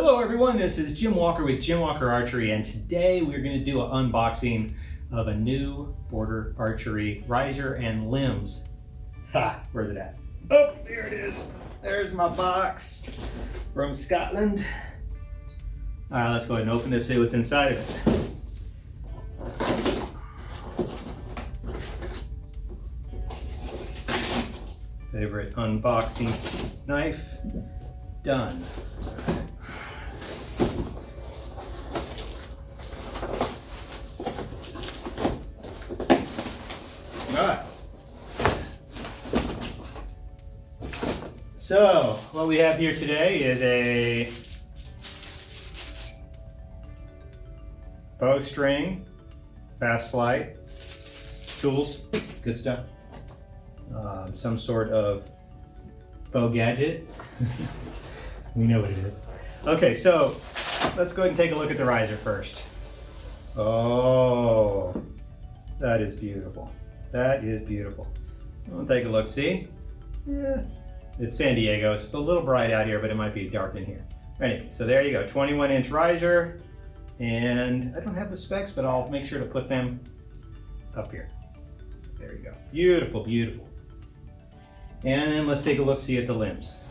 Hello everyone, this is Jim Walker with Jim Walker Archery, and today we're going to do an unboxing of a new border archery riser and limbs. Ha! Where's it at? Oh, there it is. There's my box from Scotland. Alright, let's go ahead and open this, see what's inside of it. Favorite unboxing knife done. Alright. So, what we have here today is a bowstring, fast flight, tools, good stuff. Some sort of bow gadget. We know what it is. Okay, so let's go ahead and take a look at the riser first. Oh, that is beautiful. That is beautiful. We'll take a look, see? Yeah, it's San Diego, so it's a little bright out here, but it might be dark in here. Anyway, so there you go, 21-inch riser. And I don't have the specs, but I'll make sure to put them up here. There you go. Beautiful, beautiful. And then let's take a look, see at the limbs.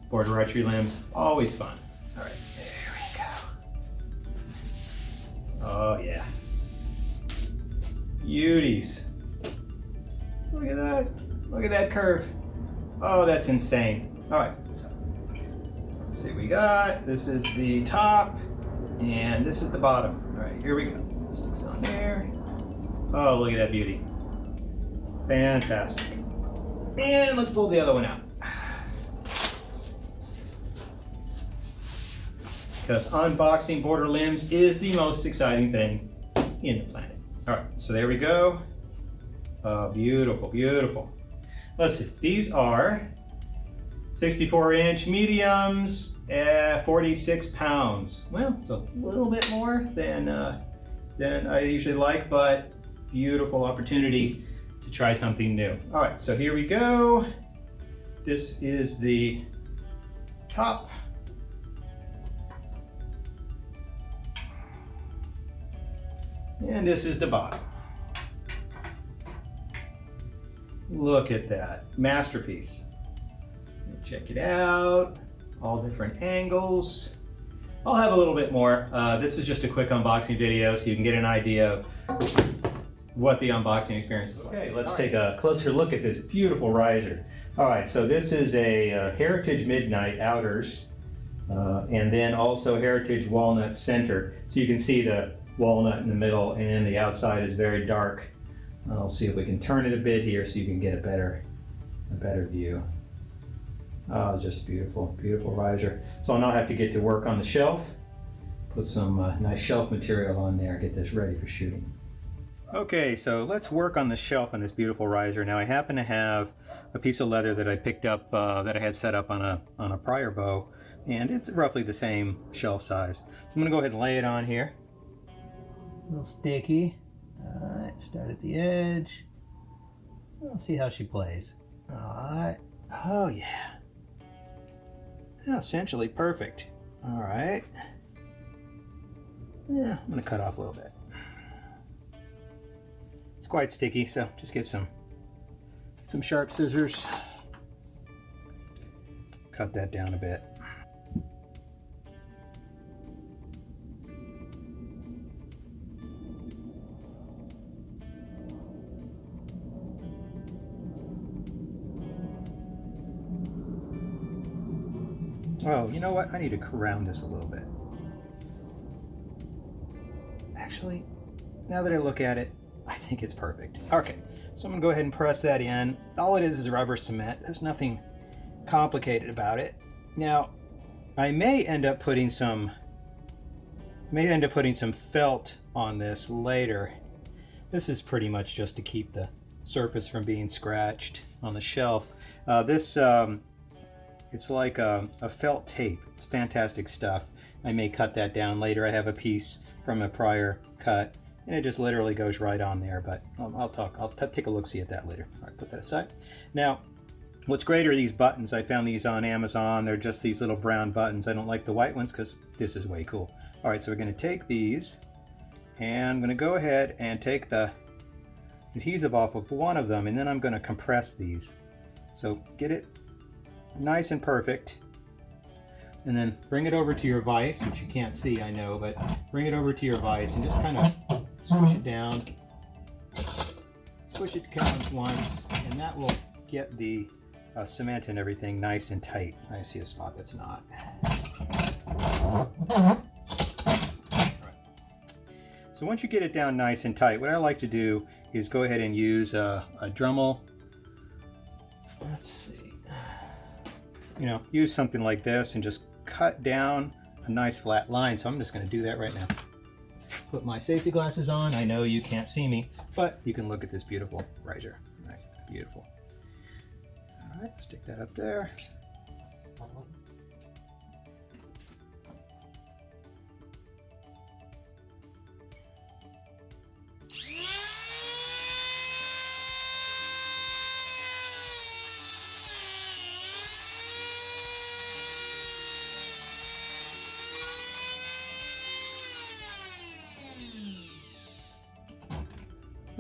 Border archery limbs, always fun. All right, there we go. Oh yeah. Beauties. Look at that. Look at that curve. Oh, that's insane. All right, so let's see what we got. This is the top and this is the bottom. All right, here we go. Sticks on there. Oh, look at that beauty. Fantastic. And let's pull the other one out. Because unboxing border limbs is the most exciting thing in the planet. All right, so there we go. Beautiful, beautiful. Let's see, these are 64-inch mediums, 46 pounds. Well, it's a little bit more than I usually like, but beautiful opportunity to try something new. All right, so here we go. This is the top. And this is the bottom. Look at that, masterpiece. Check it out, all different angles. I'll have a little bit more. This is just a quick unboxing video so you can get an idea of what the unboxing experience is like. Okay, let's take a closer look at this beautiful riser. All right, so this is a Heritage Midnight Outers, and then also Heritage Walnut Center. So you can see the walnut in the middle, and then the outside is very dark. I'll see if we can turn it a bit here so you can get a better view. Oh, just beautiful, beautiful riser. So I'll now have to get to work on the shelf, put some nice shelf material on there, get this ready for shooting. Okay, so let's work on the shelf on this beautiful riser. Now I happen to have a piece of leather that I picked up that I had set up on a prior bow, and it's roughly the same shelf size. So I'm gonna go ahead and lay it on here. A little sticky. All right, start at the edge. We'll see how she plays. All right. Oh yeah. Essentially perfect. All right. Yeah, I'm gonna cut off a little bit. It's quite sticky, so just get some sharp scissors. Cut that down a bit. Oh, you know what? I need to round this a little bit. Actually, now that I look at it, I think it's perfect. Okay, so I'm gonna go ahead and press that in. All it is rubber cement. There's nothing complicated about it. Now, I may end up putting some felt on this later. This is pretty much just to keep the surface from being scratched on the shelf. It's like a felt tape. It's fantastic stuff. I may cut that down later. I have a piece from a prior cut, and it just literally goes right on there, but I'll take a look-see at that later. All right, put that aside. Now, What's great are these buttons. I found these on Amazon. They're just these little brown buttons. I don't like the white ones because this is way cool. All right, so we're going to take these, and I'm going to go ahead and take the adhesive off of one of them, and then I'm going to compress these. So get it nice and perfect, and then bring it over to your vise, which you can't see, I know, but bring it over to your vise and just kind of squish it down. Squish it kind of once, and that will get the cement and everything nice and tight. I see a spot that's not. Right. So once you get it down nice and tight, what I like to do is go ahead and use a Dremel. Let's see. You know, use something like this and just cut down a nice flat line. So I'm just going to do that right now. Put my safety glasses on. I know you can't see me, but you can look at this beautiful riser. Right, beautiful. All right, stick that up there.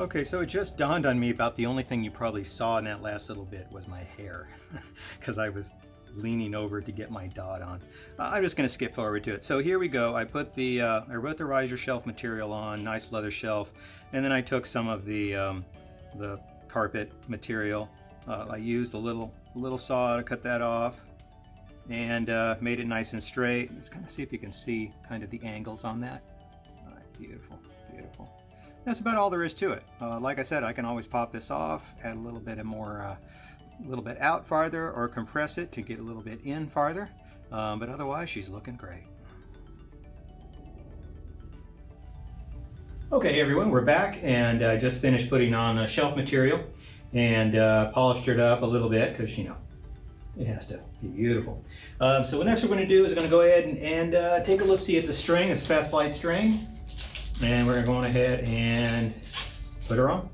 Okay, so it just dawned on me about the only thing you probably saw in that last little bit was my hair, because I was leaning over to get my dot on. I'm just going to skip forward to it. So here we go. I put the riser shelf material on, nice leather shelf, and then I took some of the carpet material. I used a little saw to cut that off, and made it nice and straight. Let's kind of see if you can see kind of the angles on that. All right, beautiful, beautiful. That's about all there is to it. Like I said, I can always pop this off, add a little bit more, a little bit out farther, or compress it to get a little bit in farther. But otherwise, she's looking great. Okay, everyone, we're back, and I just finished putting on shelf material and polished it up a little bit because, you know, it has to be beautiful. So what next we're going to do is we're going to go ahead and take a look-see at the string, this fast flight string. And we're going ahead and put her on.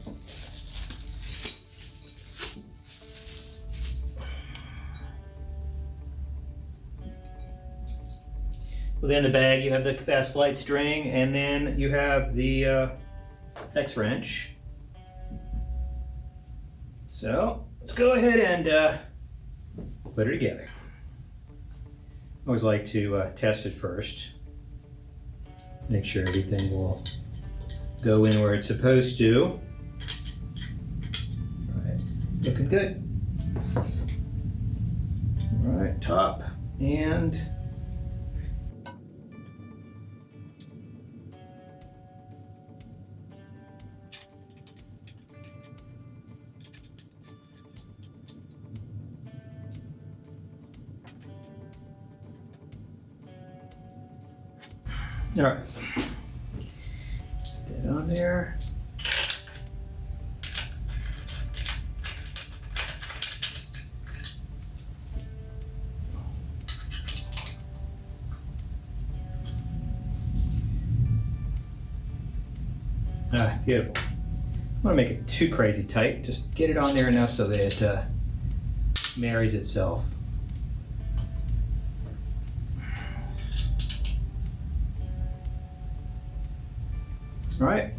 Within the bag you have the fast flight string, and then you have the X wrench. So let's go ahead and put her together. I always like to test it first. Make sure everything will go in where it's supposed to. All right, looking good. All right, top and all right, put that on there. Ah, beautiful. I don't want to make it too crazy tight. Just get it on there enough so that it marries itself. All right,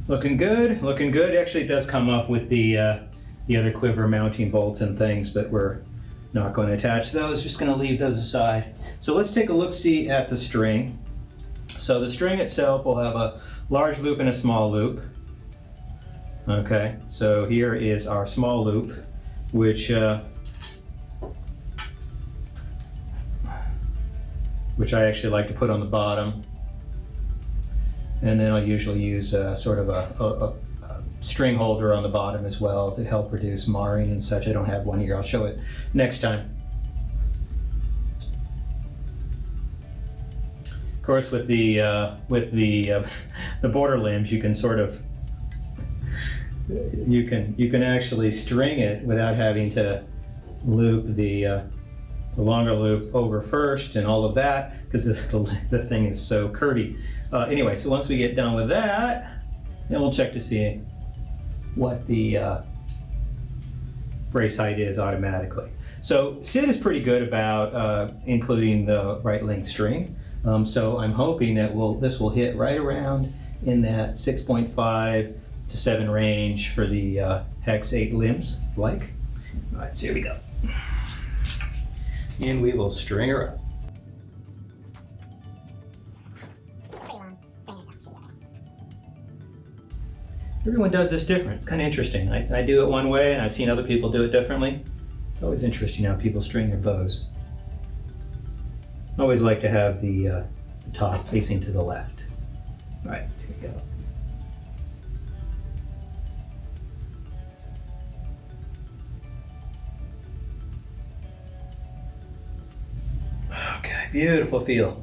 looking good, looking good. Actually, it does come up with the other quiver mounting bolts and things, but we're not going to attach those. Just going to leave those aside. So let's take a look-see at the string. So the string itself will have a large loop and a small loop. Okay, so here is our small loop, which I actually like to put on the bottom. And then I'll usually use sort of a string holder on the bottom as well to help reduce marring and such. I don't have one here. I'll show it next time. Of course, with the border limbs, you can sort of you can actually string it without having to loop the longer loop over first and all of that, because the thing is so curvy. Anyway, so once we get done with that, then we'll check to see what the brace height is automatically. So Sid is pretty good about including the right length string. So I'm hoping that this will hit right around in that 6.5 to 7 range for the hex 8 limbs like. All right, so here we go. And we will string her up. Everyone does this different. It's kind of interesting. I do it one way and I've seen other people do it differently. It's always interesting how people string their bows. I always like to have the top facing to the left. All right, here we go. Okay, beautiful feel.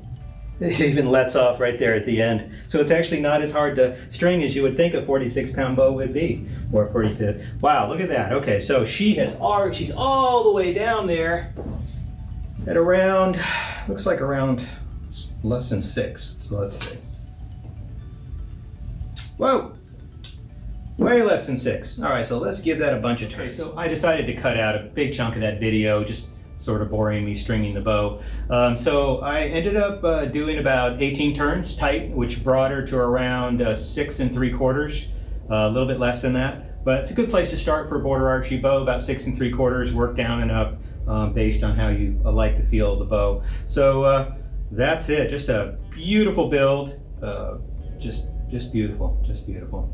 It even lets off right there at the end. So it's actually not as hard to string as you would think a 46-pound bow would be, or a 45. Wow, look at that. Okay, so she's all the way down there at around, looks like around less than 6. So let's see. Whoa, way less than 6. All right, so let's give that a bunch of turns. So I decided to cut out a big chunk of that video, just sort of boring me stringing the bow. So I ended up doing about 18 turns tight, which brought her to around 6 3/4, a little bit less than that. But it's a good place to start for a border archery bow, about 6 3/4, work down and up based on how you like the feel of the bow. So that's it, just a beautiful build, just beautiful, just beautiful.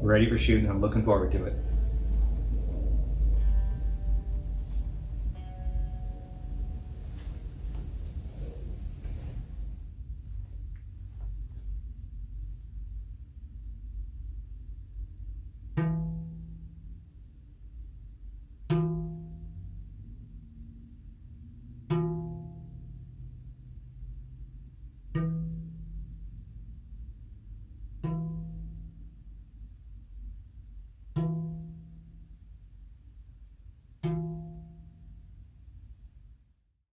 Ready for shooting, I'm looking forward to it.